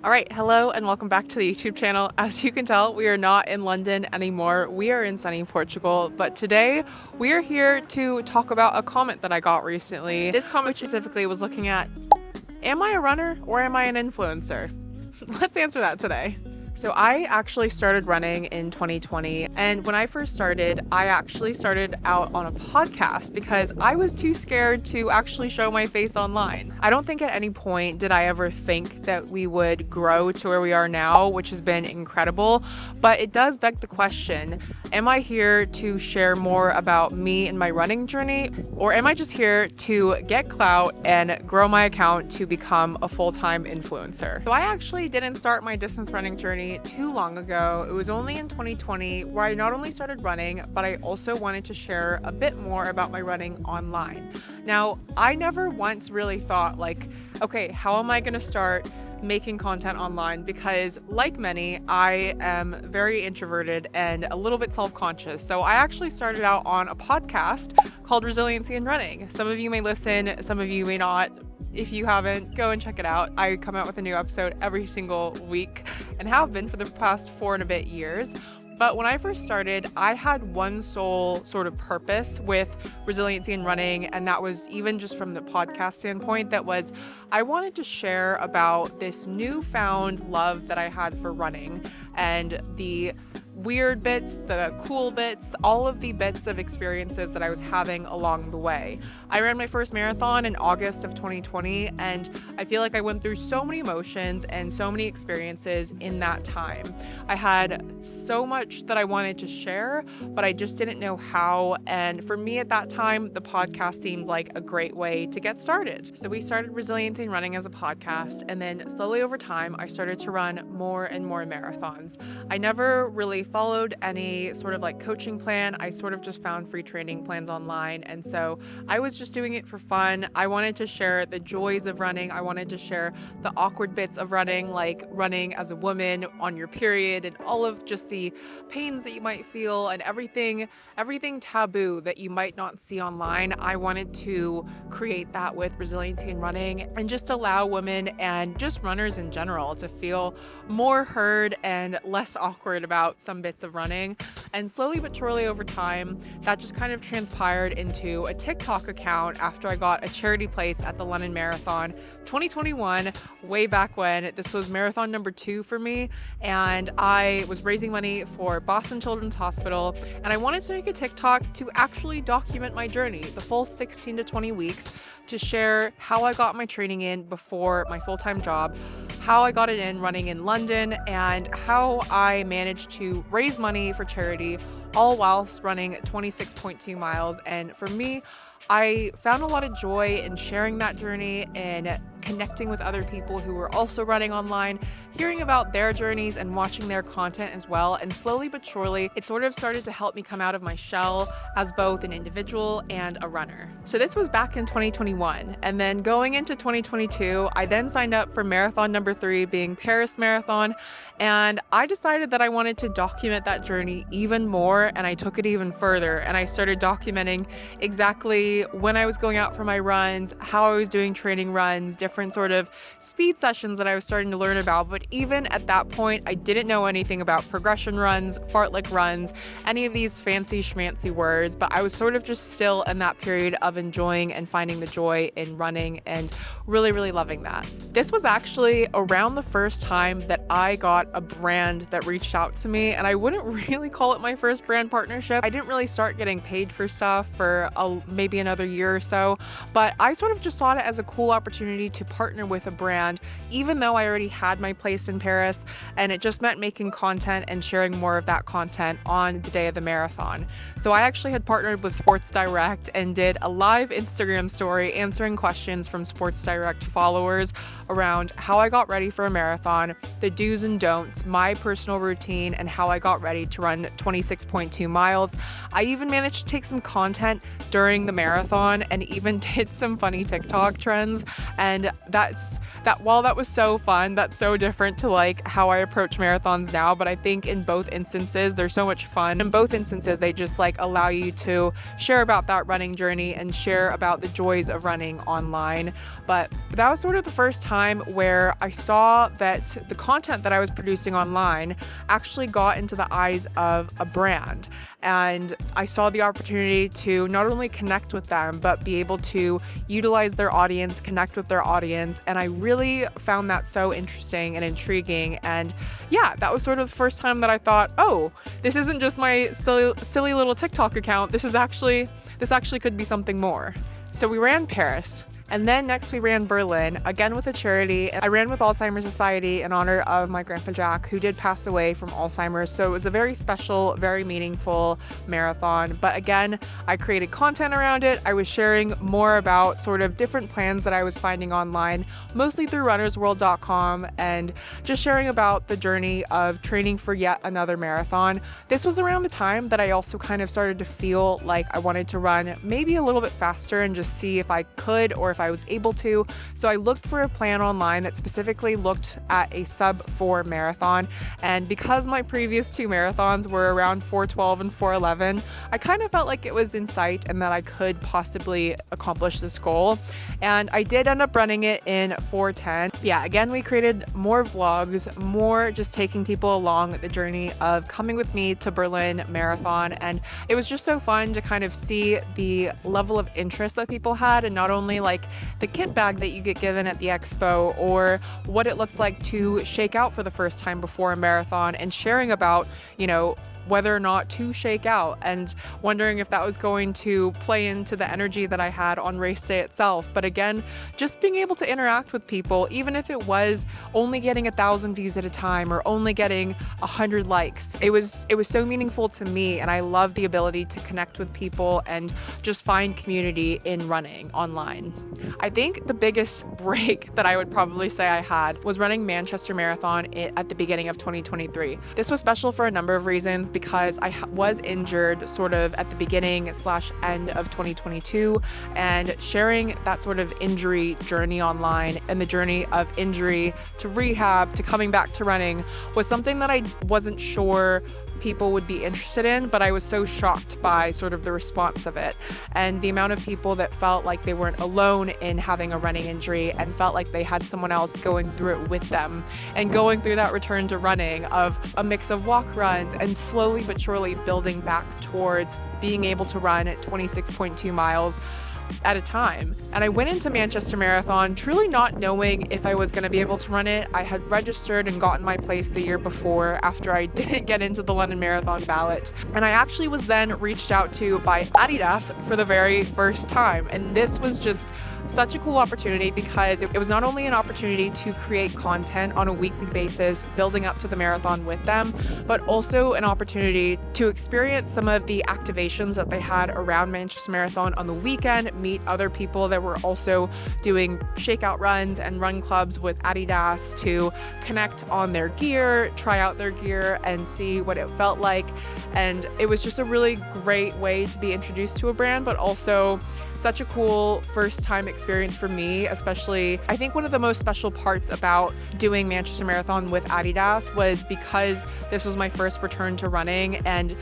All right, hello and welcome back to the YouTube channel. As you can tell, we are not in London anymore. We are in sunny Portugal, but today we are here to talk about a comment that I got recently. This comment specifically was looking at, am I a runner or am I an influencer? Let's answer that today. So I actually started running in 2020, and when I first started, I actually started out on a podcast because I was too scared to actually show my face online. I don't think at any point did I ever think that we would grow to where we are now, which has been incredible, but it does beg the question, am I here to share more about me and my running journey, or am I just here to get clout and grow my account to become a full-time influencer? So I actually didn't start my distance running journey too long ago. It was only in 2020 where I not only started running, but I also wanted to share a bit more about my running online. Now, I never once really thought like, okay, how am I going to start making content online? Because like many, I am very introverted and a little bit self-conscious. So I actually started out on a podcast called Resiliency in Running. Some of you may listen, some of you may not. If you haven't, go and check it out. I come out with a new episode every single week and have been for the past 4 and a bit years. But when I first started, I had one sole sort of purpose with Resiliency in Running, and that was even just from the podcast standpoint, that was I wanted to share about this newfound love that I had for running and the weird bits, the cool bits, all of the bits of experiences that I was having along the way. I ran my first marathon in August of 2020, and I feel like I went through so many emotions and so many experiences in that time. I had so much that I wanted to share, but I just didn't know how. And for me at that time, the podcast seemed like a great way to get started. So we started Resiliency in Running as a podcast, and then slowly over time, I started to run more and more marathons. I never really followed any sort of like coaching plan. I sort of just found free training plans online. And so I was just doing it for fun. I wanted to share the joys of running. I wanted to share the awkward bits of running, like running as a woman on your period and all of just the pains that you might feel and everything taboo that you might not see online. I wanted to create that with Resiliency in Running and just allow women and just runners in general to feel more heard and less awkward about some bits of running. And slowly but surely over time, that just kind of transpired into a TikTok account after I got a charity place at the London Marathon 2021, way back when. This was marathon number 2 for me, and I was raising money for Boston Children's Hospital, and I wanted to make a TikTok to actually document my journey, the full 16 to 20 weeks, to share how I got my training in before my full-time job, how I got it in running in London, and how I managed to raise money for charity, all whilst running 26.2 miles. And for me, I found a lot of joy in sharing that journey and connecting with other people who were also running online, hearing about their journeys and watching their content as well. And slowly but surely, it sort of started to help me come out of my shell as both an individual and a runner. So this was back in 2021. And then going into 2022, I then signed up for marathon number 3, being Paris Marathon. And I decided that I wanted to document that journey even more, and I took it even further. And I started documenting exactly when I was going out for my runs, how I was doing training runs, different sort of speed sessions that I was starting to learn about. But even at that point, I didn't know anything about progression runs, fartlek runs, any of these fancy schmancy words, but I was sort of just still in that period of enjoying and finding the joy in running and really, really loving that. This was actually around the first time that I got a brand that reached out to me, and I wouldn't really call it my first brand partnership. I didn't really start getting paid for stuff for maybe another year or so, but I sort of just saw it as a cool opportunity to partner with a brand, even though I already had my place in Paris, and it just meant making content and sharing more of that content on the day of the marathon. So I actually had partnered with Sports Direct and did a live Instagram story answering questions from Sports Direct followers around how I got ready for a marathon, the do's and don'ts, my personal routine, and how I got ready to run 26.2 miles. I even managed to take some content during the marathon marathon and even did some funny TikTok trends. And while that was so fun, that's so different to like how I approach marathons now. But I think in both instances, they're so much fun. In both instances, they just like allow you to share about that running journey and share about the joys of running online. But that was sort of the first time where I saw that the content that I was producing online actually got into the eyes of a brand. And I saw the opportunity to not only connect with them, but be able to utilize their audience, connect with their audience. And I really found that so interesting and intriguing. And yeah, that was sort of the first time that I thought, oh, this isn't just my silly little TikTok account. This actually could be something more. So we ran Paris. And then next we ran Berlin, again with a charity. I ran with Alzheimer's Society in honor of my grandpa Jack, who did pass away from Alzheimer's. So it was a very special, very meaningful marathon. But again, I created content around it. I was sharing more about sort of different plans that I was finding online, mostly through runnersworld.com, and just sharing about the journey of training for yet another marathon. This was around the time that I also kind of started to feel like I wanted to run maybe a little bit faster and just see if I could or if I was able to. So I looked for a plan online that specifically looked at a sub 4 marathon. And because my previous 2 marathons were around 4:12 and 4:11, I kind of felt like it was in sight and that I could possibly accomplish this goal. And I did end up running it in 4:10. Yeah, again, we created more vlogs, more just taking people along the journey of coming with me to Berlin Marathon. And it was just so fun to kind of see the level of interest that people had, and not only like the kit bag that you get given at the expo, or what it looked like to shake out for the first time before a marathon, and sharing about, whether or not to shake out, and wondering if that was going to play into the energy that I had on race day itself. But again, just being able to interact with people, even if it was only getting 1,000 views at a time or only getting 100 likes, it was so meaningful to me. And I love the ability to connect with people and just find community in running online. I think the biggest break that I would probably say I had was running Manchester Marathon at the beginning of 2023. This was special for a number of reasons, because I was injured sort of at the beginning/end of 2022, and sharing that sort of injury journey online and the journey of injury to rehab to coming back to running was something that I wasn't sure people would be interested in, but I was so shocked by sort of the response of it and the amount of people that felt like they weren't alone in having a running injury and felt like they had someone else going through it with them, and going through that return to running of a mix of walk runs and slowly but surely building back towards being able to run at 26.2 miles at a time. And I went into Manchester Marathon truly not knowing if I was going to be able to run it. I had registered and gotten my place the year before after I didn't get into the London Marathon ballot. And I actually was then reached out to by Adidas for the very first time. And this was just such a cool opportunity, because it was not only an opportunity to create content on a weekly basis building up to the marathon with them, but also an opportunity to experience some of the activations that they had around Manchester Marathon on the weekend, meet other people that were also doing shakeout runs and run clubs with Adidas, to connect on their gear, try out their gear, and see what it felt like. And it was just a really great way to be introduced to a brand, but also such a cool first time experience for me, especially. I think one of the most special parts about doing Manchester Marathon with Adidas was because this was my first return to running, and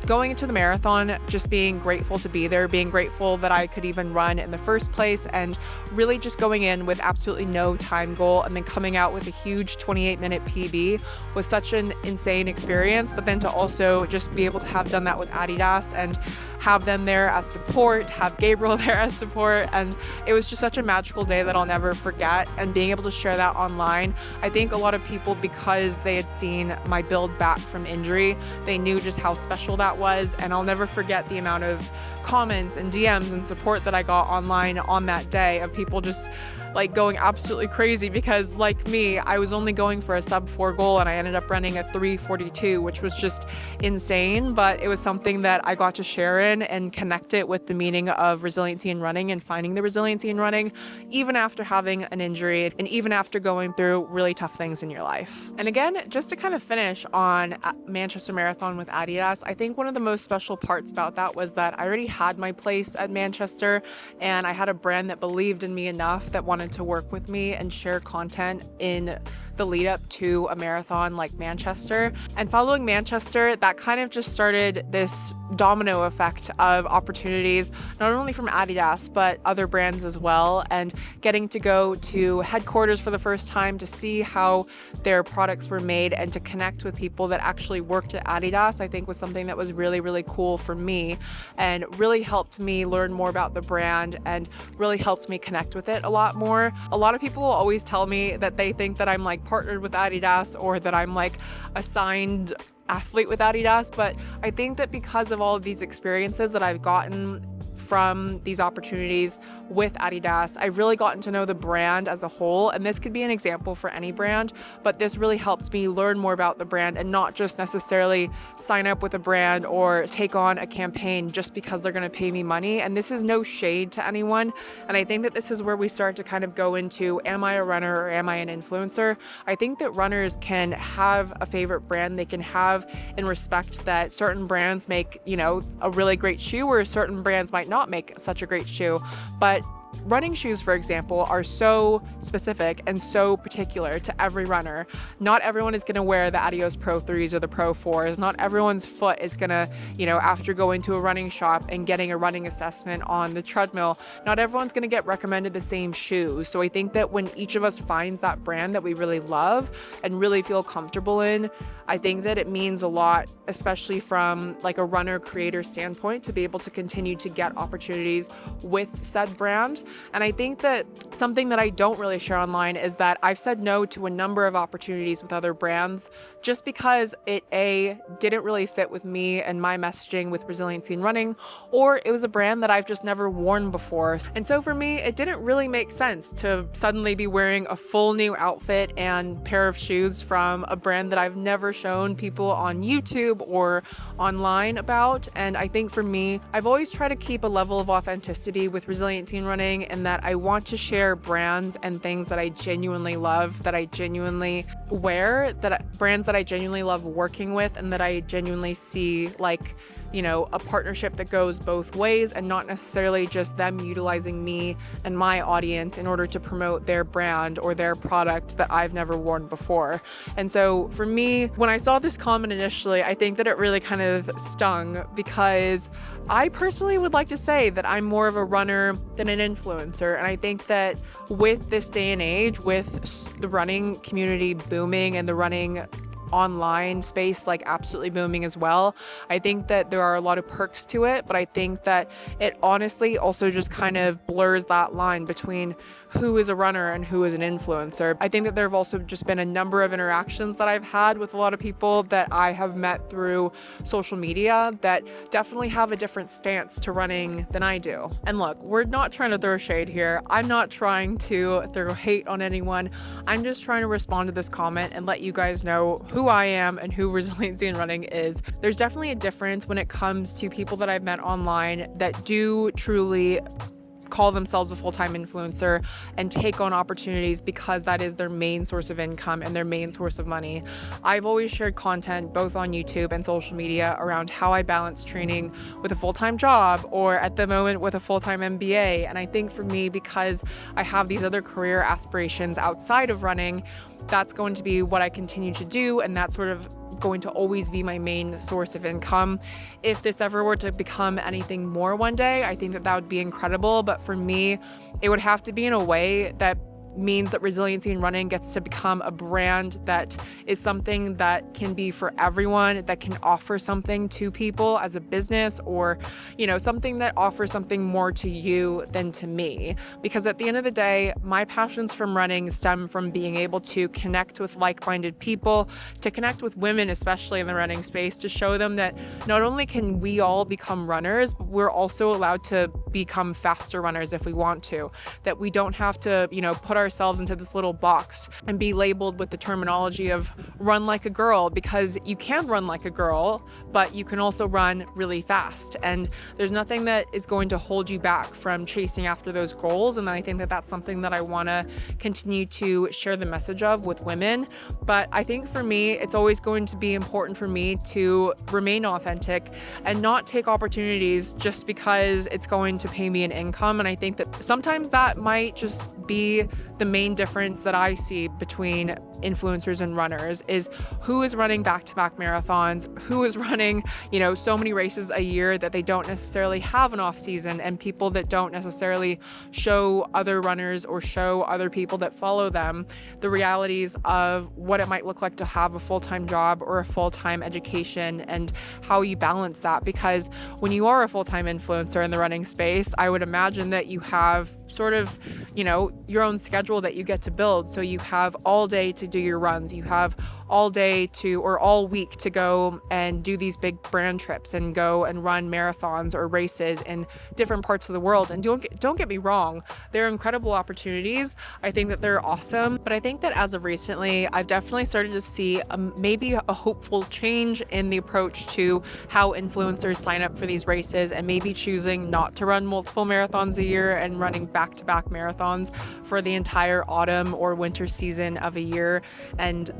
going into the marathon, just being grateful to be there, being grateful that I could even run in the first place, and really just going in with absolutely no time goal and then coming out with a huge 28-minute PB was such an insane experience. But then to also just be able to have done that with Adidas and have them there as support, have Gabriel there as support, and it was just such a magical day that I'll never forget. And being able to share that online, I think a lot of people, because they had seen my build back from injury, they knew just how special that was. And I'll never forget the amount of comments and DMs and support that I got online on that day of people just like going absolutely crazy because, like me, I was only going for a sub 4 goal and I ended up running a 3:42, which was just insane. But it was something that I got to share in and connect it with the meaning of resiliency in running and finding the resiliency in running, even after having an injury and even after going through really tough things in your life. And again, just to kind of finish on Manchester Marathon with Adidas, I think one of the most special parts about that was that I already had my place at Manchester, and I had a brand that believed in me enough that wanted to work with me and share content in the lead up to a marathon like Manchester. And following Manchester, that kind of just started this domino effect of opportunities, not only from Adidas, but other brands as well. And getting to go to headquarters for the first time to see how their products were made and to connect with people that actually worked at Adidas, I think was something that was really, really cool for me and really helped me learn more about the brand and really helped me connect with it a lot more. A lot of people will always tell me that they think that I'm like partnered with Adidas or that I'm like a signed athlete with Adidas, but I think that because of all of these experiences that I've gotten from these opportunities with Adidas, I've really gotten to know the brand as a whole, and this could be an example for any brand, but this really helped me learn more about the brand and not just necessarily sign up with a brand or take on a campaign just because they're going to pay me money. And this is no shade to anyone, and I think that this is where we start to kind of go into, am I a runner or am I an influencer? I think that runners can have a favorite brand. They can have and respect that certain brands make, a really great shoe, or certain brands might not make such a great shoe. But running shoes, for example, are so specific and so particular to every runner. Not everyone is going to wear the Adios Pro 3s or the Pro 4s. Not everyone's foot is going to, after going to a running shop and getting a running assessment on the treadmill, not everyone's going to get recommended the same shoes. So I think that when each of us finds that brand that we really love and really feel comfortable in, I think that it means a lot, especially from like a runner creator standpoint, to be able to continue to get opportunities with said brand. And I think that something that I don't really share online is that I've said no to a number of opportunities with other brands just because it didn't really fit with me and my messaging with resiliency in running, or it was a brand that I've just never worn before. And so for me, it didn't really make sense to suddenly be wearing a full new outfit and pair of shoes from a brand that I've never shown people on YouTube or online about. And I think for me, I've always tried to keep a level of authenticity with resiliency in running, and that I want to share brands and things that I genuinely love, that I genuinely wear, brands that I genuinely love working with, and that I genuinely see like, a partnership that goes both ways and not necessarily just them utilizing me and my audience in order to promote their brand or their product that I've never worn before. And so for me, when I saw this comment initially, I think that it really kind of stung because I personally would like to say that I'm more of a runner than an influencer. And I think that with this day and age, with the running community booming and the running online space like absolutely booming as well, I think that there are a lot of perks to it, but I think that it honestly also just kind of blurs that line between who is a runner and who is an influencer. I think that there have also just been a number of interactions that I've had with a lot of people that I have met through social media that definitely have a different stance to running than I do. And look, we're not trying to throw shade here. I'm not trying to throw hate on anyone. I'm just trying to respond to this comment and let you guys know who I am and who resiliency in running is. There's definitely a difference when it comes to people that I've met online that do truly call themselves a full-time influencer and take on opportunities because that is their main source of income and their main source of money. I've always shared content both on YouTube and social media around how I balance training with a full-time job, or at the moment with a full-time MBA. And I think for me, because I have these other career aspirations outside of running, that's going to be what I continue to do, and that's sort of going to always be my main source of income. If this ever were to become anything more one day, I think that would be incredible. But for me, it would have to be in a way that means that Resiliency in Running gets to become a brand that is something that can be for everyone, that can offer something to people as a business, or, something that offers something more to you than to me. Because at the end of the day, my passions from running stem from being able to connect with like-minded people, to connect with women, especially in the running space, to show them that not only can we all become runners, but we're also allowed to become faster runners if we want to, that we don't have to, put ourselves into this little box and be labeled with the terminology of run like a girl, because you can run like a girl, but you can also run really fast. And there's nothing that is going to hold you back from chasing after those goals. And I think that that's something that I want to continue to share the message of with women. But I think for me, it's always going to be important for me to remain authentic and not take opportunities just because it's going to pay me an income. And I think that sometimes that might just be the main difference that I see between influencers and runners, is who is running back-to-back marathons, who is running, so many races a year that they don't necessarily have an off season, and people that don't necessarily show other runners or show other people that follow them the realities of what it might look like to have a full-time job or a full-time education, and how you balance that. Because when you are a full-time influencer in the running space, I would imagine that you have sort of, your own schedule that you get to build. So you have all day to do your runs. You have all day or all week to go and do these big brand trips and go and run marathons or races in different parts of the world. And don't get me wrong, they're incredible opportunities. I think that they're awesome. But I think that as of recently, I've definitely started to see maybe a hopeful change in the approach to how influencers sign up for these races, and maybe choosing not to run multiple marathons a year and running back-to-back marathons for the entire autumn or winter season of a year. And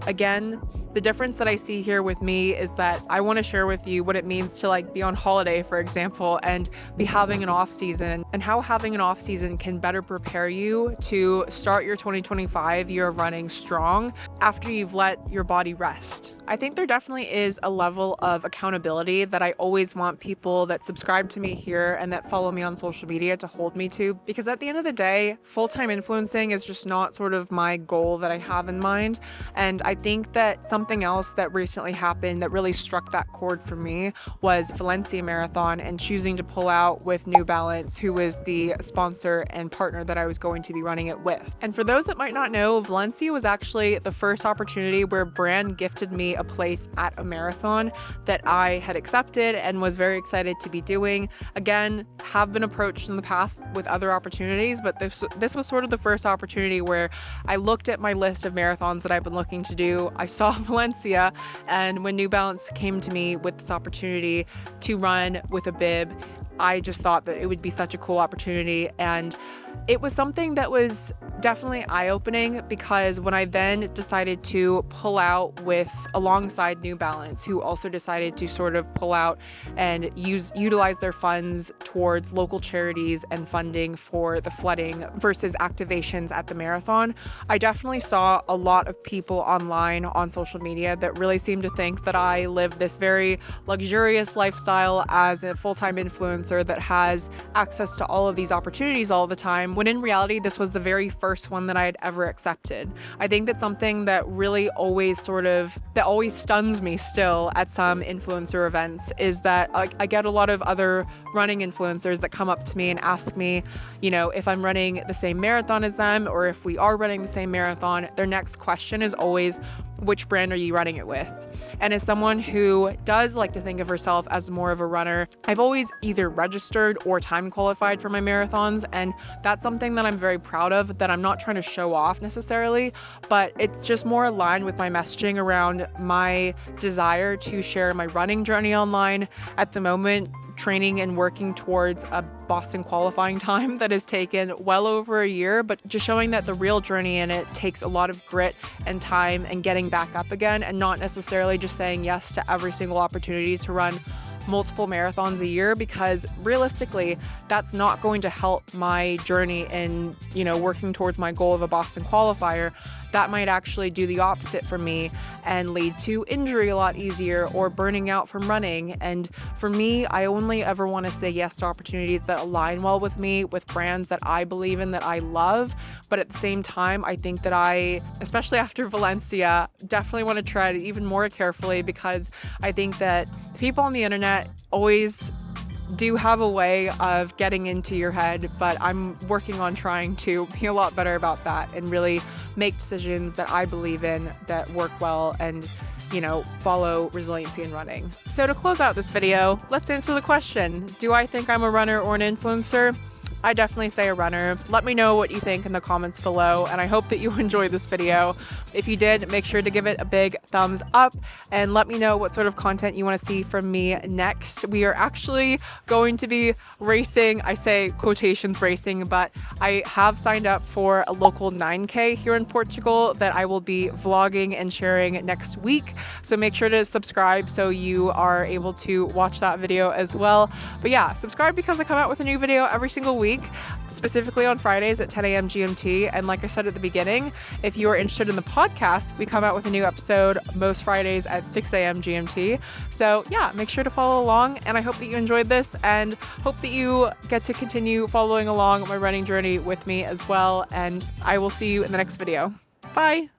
again, the difference that I see here with me is that I want to share with you what it means to be on holiday, for example, and be having an off season, and how having an off season can better prepare you to start your 2025 year of running strong after you've let your body rest. I think there definitely is a level of accountability that I always want people that subscribe to me here and that follow me on social media to hold me to, because at the end of the day, full-time influencing is just not sort of my goal that I have in mind. And I think that something else that recently happened that really struck that chord for me was Valencia Marathon, and choosing to pull out with New Balance, who was the sponsor and partner that I was going to be running it with. And for those that might not know, Valencia was actually the first opportunity where a brand gifted me a place at a marathon that I had accepted and was very excited to be doing. Again, have been approached in the past with other opportunities, but this was sort of the first opportunity where I looked at my list of marathons that I've been looking to do. I saw Valencia, and when New Balance came to me with this opportunity to run with a bib, I just thought that it would be such a cool opportunity. And it was something that was definitely eye-opening, because when I then decided to pull out alongside New Balance, who also decided to sort of pull out and utilize their funds towards local charities and funding for the flooding versus activations at the marathon, I definitely saw a lot of people online on social media that really seemed to think that I live this very luxurious lifestyle as a full-time influencer that has access to all of these opportunities all the time, when in reality, this was the very first one that I had ever accepted. I think that's something that really always stuns me still at some influencer events, is that I get a lot of other running influencers that come up to me and ask me, if I'm running the same marathon as them, or if we are running the same marathon, their next question is always, which brand are you running it with? And as someone who does like to think of herself as more of a runner, I've always either registered or time qualified for my marathons. And that's something that I'm very proud of, that I'm not trying to show off necessarily, but it's just more aligned with my messaging around my desire to share my running journey online. At the moment, training and working towards a Boston qualifying time that has taken well over a year, but just showing that the real journey in it takes a lot of grit and time and getting back up again, and not necessarily just saying yes to every single opportunity to run multiple marathons a year, because realistically, that's not going to help my journey in, working towards my goal of a Boston qualifier. that might actually do the opposite for me and lead to injury a lot easier or burning out from running. And for me, I only ever want to say yes to opportunities that align well with me, with brands that I believe in, that I love. But at the same time, I think that I, especially after Valencia, definitely want to tread even more carefully, because I think that people on the internet always do have a way of getting into your head, but I'm working on trying to be a lot better about that and really make decisions that I believe in, that work well, and follow resiliency in running. So to close out this video, let's answer the question: do I think I'm a runner or an influencer? I definitely say a runner. Let me know what you think in the comments below, and I hope that you enjoyed this video. If you did, make sure to give it a big thumbs up and let me know what sort of content you want to see from me next. We are actually going to be racing, I say quotations racing, but I have signed up for a local 9K here in Portugal that I will be vlogging and sharing next week. So make sure to subscribe so you are able to watch that video as well. But yeah, subscribe because I come out with a new video every single week, specifically on Fridays at 10 a.m. GMT. And like I said at the beginning, if you are interested in the podcast, we come out with a new episode most Fridays at 6 a.m. GMT. So yeah, make sure to follow along, and I hope that you enjoyed this and hope that you get to continue following along my running journey with me as well. And I will see you in the next video. Bye.